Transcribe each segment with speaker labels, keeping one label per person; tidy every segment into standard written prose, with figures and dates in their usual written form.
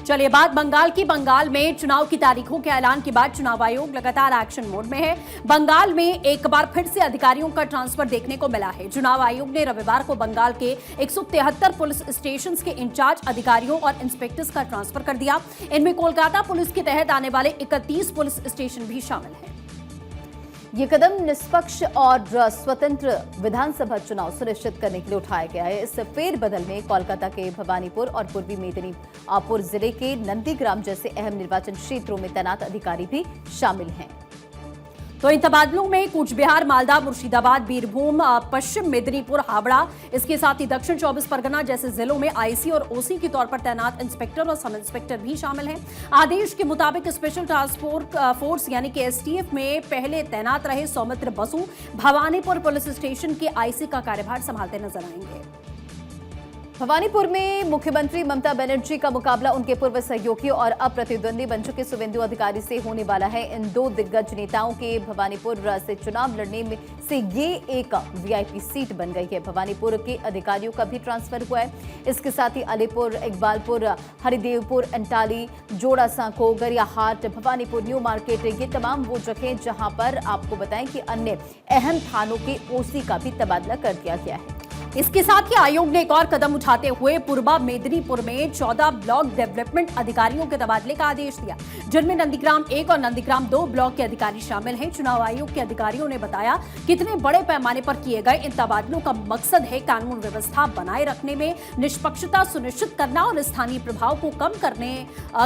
Speaker 1: चलिए बात बंगाल की। बंगाल में चुनाव की तारीखों के ऐलान के बाद चुनाव आयोग लगातार एक्शन मोड में है। बंगाल में एक बार फिर से अधिकारियों का ट्रांसफर देखने को मिला है। चुनाव आयोग ने रविवार को बंगाल के 173 पुलिस स्टेशन के इंचार्ज अधिकारियों और इंस्पेक्टर्स का ट्रांसफर कर दिया। इनमें कोलकाता पुलिस के तहत आने वाले 31 पुलिस स्टेशन भी शामिल हैं।
Speaker 2: ये कदम निष्पक्ष और स्वतंत्र विधानसभा चुनाव सुनिश्चित करने के लिए उठाया गया है। इस फेरबदल में कोलकाता के भवानीपुर और पूर्वी मेदिनीपुर जिले के नंदीग्राम जैसे अहम निर्वाचन क्षेत्रों में तैनात अधिकारी भी शामिल हैं।
Speaker 1: तो इन तबादलों में कूच बिहार, मालदा, मुर्शिदाबाद, बीरभूम, पश्चिम मेदिनीपुर, हावड़ा, इसके साथ ही दक्षिण 24 परगना जैसे जिलों में आईसी और ओसी के तौर पर तैनात इंस्पेक्टर और सब इंस्पेक्टर भी शामिल हैं। आदेश के मुताबिक स्पेशल टास्क फोर्स यानी कि एसटीएफ में पहले तैनात रहे सौमित्र बसु भवानीपुर पुलिस स्टेशन के आईसी का कार्यभार संभालते नजर आएंगे।
Speaker 2: भवानीपुर में मुख्यमंत्री ममता बनर्जी का मुकाबला उनके पूर्व सहयोगी और अब प्रतिद्वंदी बन चुके शुभेंदु अधिकारी से होने वाला है। इन दो दिग्गज नेताओं के भवानीपुर से चुनाव लड़ने में से ये एक वीआईपी सीट बन गई है। भवानीपुर के अधिकारियों का भी ट्रांसफर हुआ है। इसके साथ ही अलीपुर, इकबालपुर, हरिदेवपुर, अंटाली, जोड़ा सांको, गरियाहाट, भवानीपुर, न्यू मार्केट, ये तमाम वो जगह जहां पर आपको बताएं कि अन्य अहम थानों के ओसी का भी तबादला कर दिया गया है।
Speaker 1: इसके साथ ही आयोग ने एक और कदम उठाते हुए पूर्वा मेदिनीपुर में 14 ब्लॉक डेवलपमेंट अधिकारियों के तबादले का आदेश दिया, जिनमें नंदीग्राम 1 और नंदीग्राम 2 ब्लॉक के अधिकारी शामिल हैं। चुनाव आयोग के अधिकारियों ने बताया कि इतने बड़े पैमाने पर किए गए इन तबादलों का मकसद है कानून व्यवस्था बनाए रखने में निष्पक्षता सुनिश्चित करना और स्थानीय प्रभाव को कम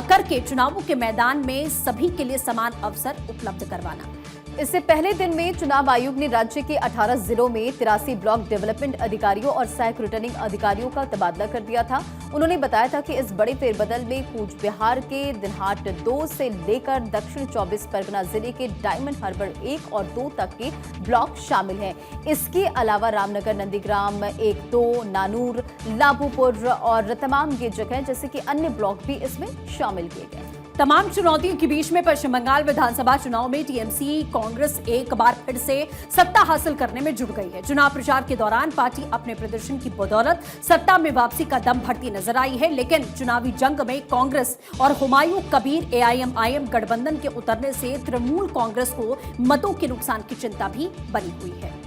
Speaker 1: करके चुनावों के मैदान में सभी के लिए समान अवसर उपलब्ध करवाना।
Speaker 2: इससे पहले दिन में चुनाव आयोग ने राज्य के 18 जिलों में 83 ब्लॉक डेवलपमेंट अधिकारियों और सहायक रिटर्निंग अधिकारियों का तबादला कर दिया था। उन्होंने बताया था कि इस बड़े फेरबदल में कूच बिहार के दिनहाट 2 से लेकर दक्षिण 24 परगना जिले के डायमंड हार्बर 1 और 2 तक के ब्लॉक शामिल हैं। इसके अलावा रामनगर, नंदीग्राम 1, 2, नानूर, लाभूपुर और तमाम ये जगह जैसे कि अन्य ब्लॉक भी इसमें शामिल किए गए।
Speaker 1: तमाम चुनौतियों के बीच में पश्चिम बंगाल विधानसभा चुनाव में टीएमसी कांग्रेस एक बार फिर से सत्ता हासिल करने में जुट गई है। चुनाव प्रचार के दौरान पार्टी अपने प्रदर्शन की बदौलत सत्ता में वापसी का दम भरती नजर आई है, लेकिन चुनावी जंग में कांग्रेस और हुमायूं कबीर एआईएमआईएम गठबंधन के उतरने से तृणमूल कांग्रेस को मतों के नुकसान की चिंता भी बनी हुई है।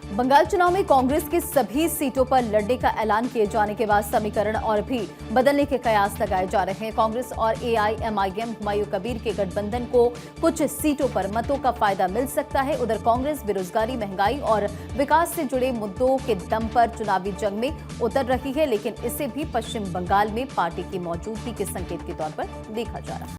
Speaker 2: बंगाल चुनाव में कांग्रेस की सभी सीटों पर लड़ने का ऐलान किए जाने के बाद समीकरण और भी बदलने के कयास लगाए जा रहे हैं। कांग्रेस और एआईएमआईएम हुमायूं कबीर के गठबंधन को कुछ सीटों पर मतों का फायदा मिल सकता है। उधर कांग्रेस बेरोजगारी, महंगाई और विकास से जुड़े मुद्दों के दम पर चुनावी जंग में उतर रही है, लेकिन इसे भी पश्चिम बंगाल में पार्टी की मौजूदगी के संकेत के तौर पर देखा जा रहा है।